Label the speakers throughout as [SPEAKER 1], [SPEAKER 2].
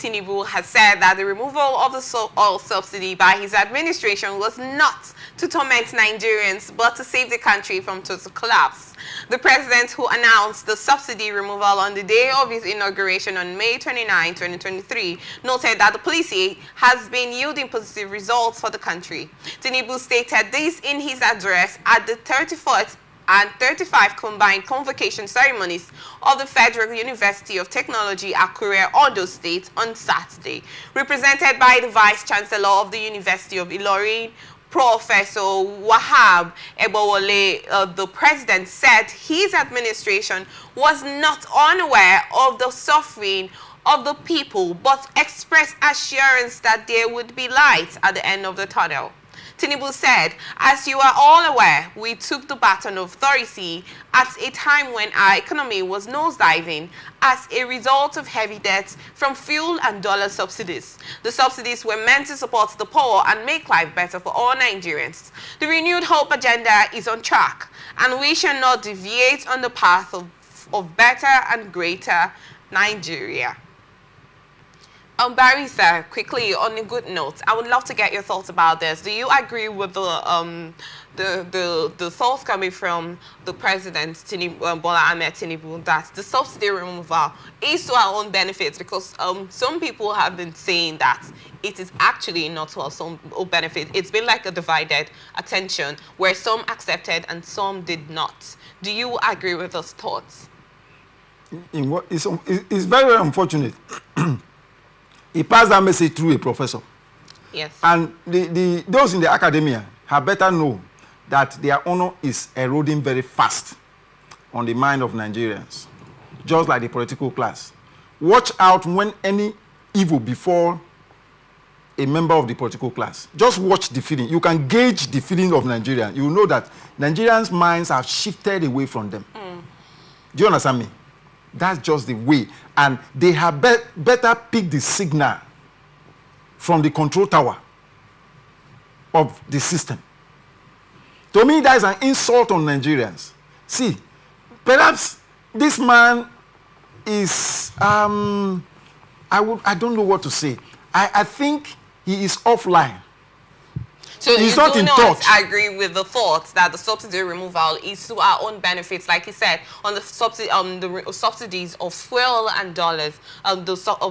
[SPEAKER 1] Tinubu has said that the removal of the oil subsidy by his administration was not to torment Nigerians, but to save the country from total collapse. The president, who announced the subsidy removal on the day of his inauguration on May 29, 2023, noted that the policy has been yielding positive results for the country. Tinubu stated this in his address at the 34th and 35 combined convocation ceremonies of the Federal University of Technology, Akure, Ondo State on Saturday. Represented by the Vice Chancellor of the University of Ilorin, Professor Wahab Ebowole, the president said his administration was not unaware of the suffering of the people, but expressed assurance that there would be light at the end of the tunnel. Tinubu said, as you are all aware, we took the baton of authority at a time when our economy was nosediving as a result of heavy debts from fuel and dollar subsidies. The subsidies were meant to support the poor and make life better for all Nigerians. The renewed hope agenda is on track, and we shall not deviate on the path of better and greater Nigeria. Barry, sir, quickly, on a good note, I would love to get your thoughts about this. Do you agree with the thoughts coming from the president, Tinubu, Bola Tinubu, that the subsidy removal is to our own benefits? Because some people have been saying that it is actually not to our own benefit. It's been like a divided attention where some accepted and some did not. Do you agree with those thoughts?
[SPEAKER 2] It's very unfortunate. He passed that message through a professor.
[SPEAKER 1] Yes.
[SPEAKER 2] And those in the academia had better know that their honor is eroding very fast on the mind of Nigerians, just like the political class. Watch out when any evil befall a member of the political class. Just watch the feeling. You can gauge the feeling of Nigerians. You will know that Nigerians' minds have shifted away from them. Do you understand me? That's just the way. And they have better pick the signal from the control tower of the system. To me, that is an insult on Nigerians. See, perhaps this man is, I don't know what to say. I think he is offline.
[SPEAKER 1] So
[SPEAKER 2] he's
[SPEAKER 1] you
[SPEAKER 2] not
[SPEAKER 1] do
[SPEAKER 2] in
[SPEAKER 1] not
[SPEAKER 2] touch.
[SPEAKER 1] agree with the thoughts that the subsidy removal is to our own benefits, like you said, on the subsidies of fuel and dollars, of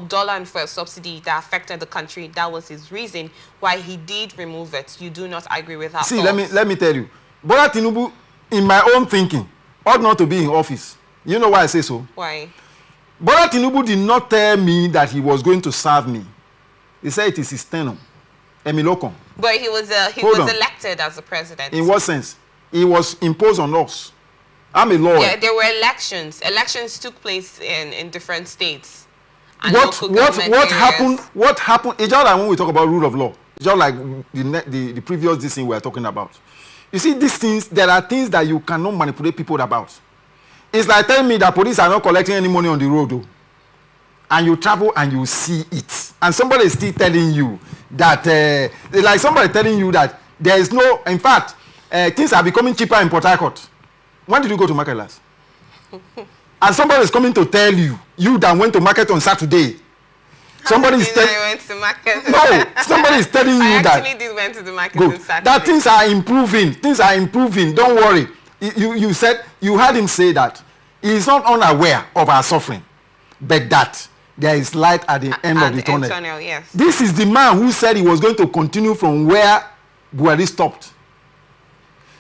[SPEAKER 1] dollar and fuel subsidy that affected the country. That was his reason why he did remove it. You do not agree with that.
[SPEAKER 2] See, let me tell you, Bola Tinubu, in my own thinking, ought not to be in office. You know why I say so?
[SPEAKER 1] Why?
[SPEAKER 2] Bola Tinubu did not tell me that he was going to serve me. He said it is his tenure. Emilokon.
[SPEAKER 1] But he was elected as a president.
[SPEAKER 2] In what sense? He was imposed on us. I'm a lawyer.
[SPEAKER 1] Yeah, there were elections. Elections took place in different states. And
[SPEAKER 2] What happened? What happened? It's just like when we talk about rule of law. It's just like the previous thing we were talking about. You see, these things, there are things that you cannot manipulate people about. It's like telling me that police are not collecting any money on the road, though. And you travel and you see it. And somebody is still telling you that, like somebody telling you that there is no, in fact, things are becoming cheaper in Port Harcourt. When did you go to market last? And somebody is coming to tell you that went to market on Saturday. Somebody is telling
[SPEAKER 1] I went to market.
[SPEAKER 2] No, somebody is telling you that.
[SPEAKER 1] I actually did went to the market
[SPEAKER 2] Good.
[SPEAKER 1] on Saturday.
[SPEAKER 2] That things are improving. Things are improving. Don't worry. You said, you heard him say that he is not unaware of our suffering, but that there is light at the end of the tunnel.
[SPEAKER 1] Yes.
[SPEAKER 2] This is the man who said he was going to continue from where Buhari stopped.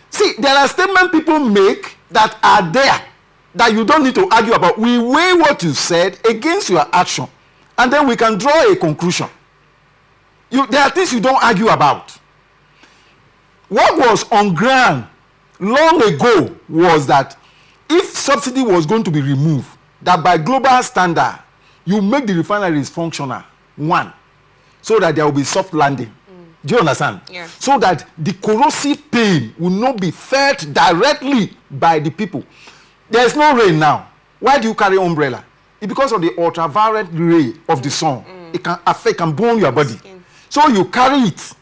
[SPEAKER 2] See, there are statements people make that are there that you don't need to argue about. We weigh what you said against your action, and then we can draw a conclusion. There are things you don't argue about. What was on ground long ago was that if subsidy was going to be removed, that by global standard, you make the refineries functional, one, so that there will be soft landing. Do you understand?
[SPEAKER 1] Yes.
[SPEAKER 2] So that the corrosive pain will not be felt directly by the people. There is no rain now. Why do you carry umbrella? It's because of the ultraviolet ray of the sun. It can affect, can burn your body. So you carry it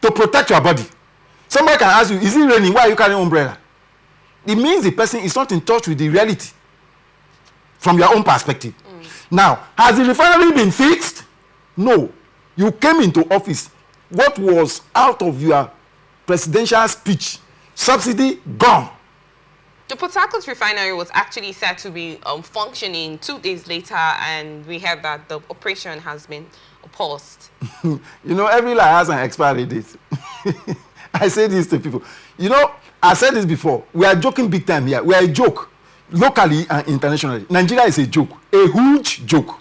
[SPEAKER 2] to protect your body. Somebody can ask you, is it raining? Why are you carrying umbrella? It means the person is not in touch with the reality from your own perspective. Now, has the refinery been fixed? No. You came into office. What was out of your presidential speech? Subsidy gone.
[SPEAKER 1] The Port Harcourt refinery was actually said to be functioning 2 days later, and we heard that the operation has been paused.
[SPEAKER 2] You know, every lie has an expiry date. I say this to people. You know, I said this before. We are joking big time here. We are a joke, locally and internationally. Nigeria is a joke, a huge joke.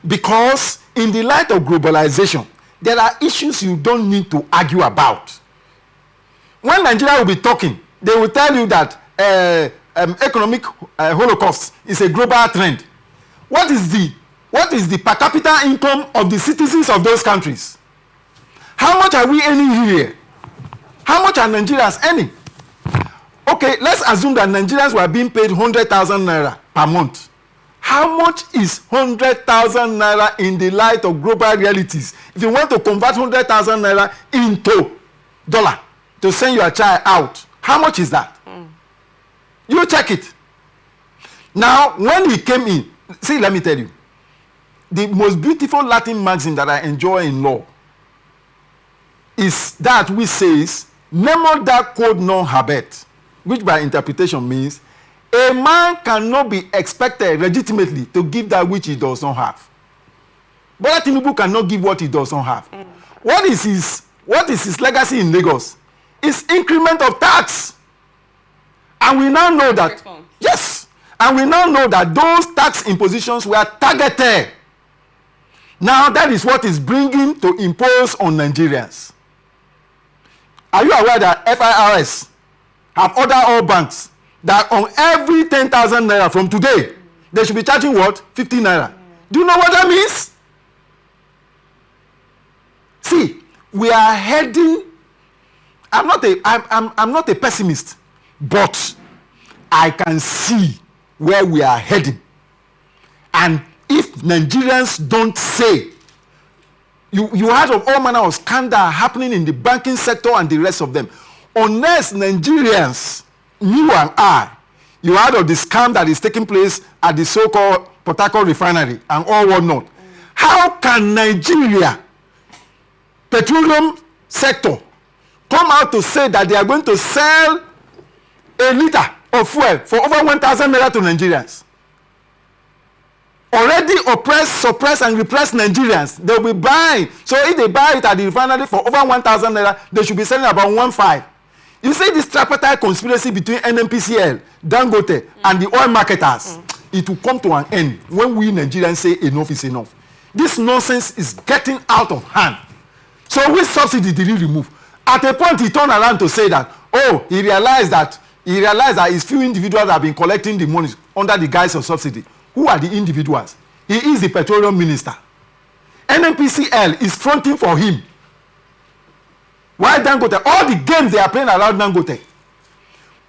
[SPEAKER 2] Because in the light of globalization, there are issues you don't need to argue about. When Nigeria will be talking, they will tell you that economic holocaust is a global trend. What is the per capita income of the citizens of those countries? How much are we earning here? How much are Nigerians earning? Okay, let's assume that Nigerians were being paid 100,000 naira per month. How much is 100,000 naira in the light of global realities? If you want to convert 100,000 naira into dollar to send your child out, how much is that? You check it. Now, when he came in, see, let me tell you, the most beautiful Latin maxim that I enjoy in law is that which says, nemo dat quod non habet, which by interpretation means, a man cannot be expected legitimately to give that which he does not have. Bola Tinubu cannot give what he does not have. What is his legacy in Lagos? It's increment of tax. And we now know that, yes, and we now know that those tax impositions were targeted. Now that is what is bringing to impose on Nigerians. Are you aware that FIRS have ordered all banks that on every 10,000 naira from today, they should be charging what? 50 naira. Do you know what that means? See, we are heading. I'm not a pessimist, but I can see where we are heading. And if Nigerians don't say, you heard of all manner of scandal happening in the banking sector and the rest of them. Unless Nigerians, you and I, you heard of the scam that is taking place at the so-called Port Harcourt refinery and all whatnot. How can Nigeria petroleum sector come out to say that they are going to sell a liter of fuel for over 1,000 naira to Nigerians? Already oppressed, suppressed, and repressed Nigerians, they will be buying. So if they buy it at the refinery for over 1,000 naira, they should be selling about 1.5. You see this tripartite conspiracy between NNPCL, Dangote, and the oil marketers. It will come to an end when we Nigerians say enough is enough. This nonsense is getting out of hand. So which subsidy did he remove? At a point, he turned around to say that, oh, he realized that his few individuals have been collecting the money under the guise of subsidy. Who are the individuals? He is the petroleum minister. NNPCL is fronting for him. Why Dangote? All the games they are playing around Dangote.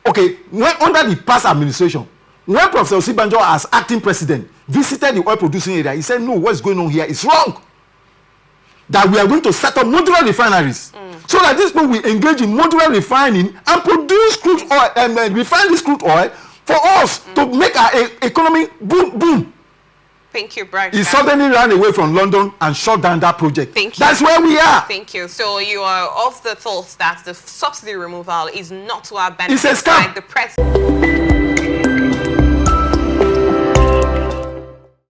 [SPEAKER 2] Okay, when under the past administration, when Professor Osibanjo as acting president visited the oil producing area, he said, no, what's going on here is wrong. That we are going to set up modular refineries. So that these people will engage in modular refining and produce crude oil and refine this crude oil for us to make our economy boom.
[SPEAKER 1] Thank you, Brian.
[SPEAKER 2] He suddenly ran away from London and shut down that project.
[SPEAKER 1] Thank you.
[SPEAKER 2] That's where we are.
[SPEAKER 1] Thank you. So you are of the thought that the subsidy removal is not to our benefit.
[SPEAKER 2] It's a scam.
[SPEAKER 1] Like the president.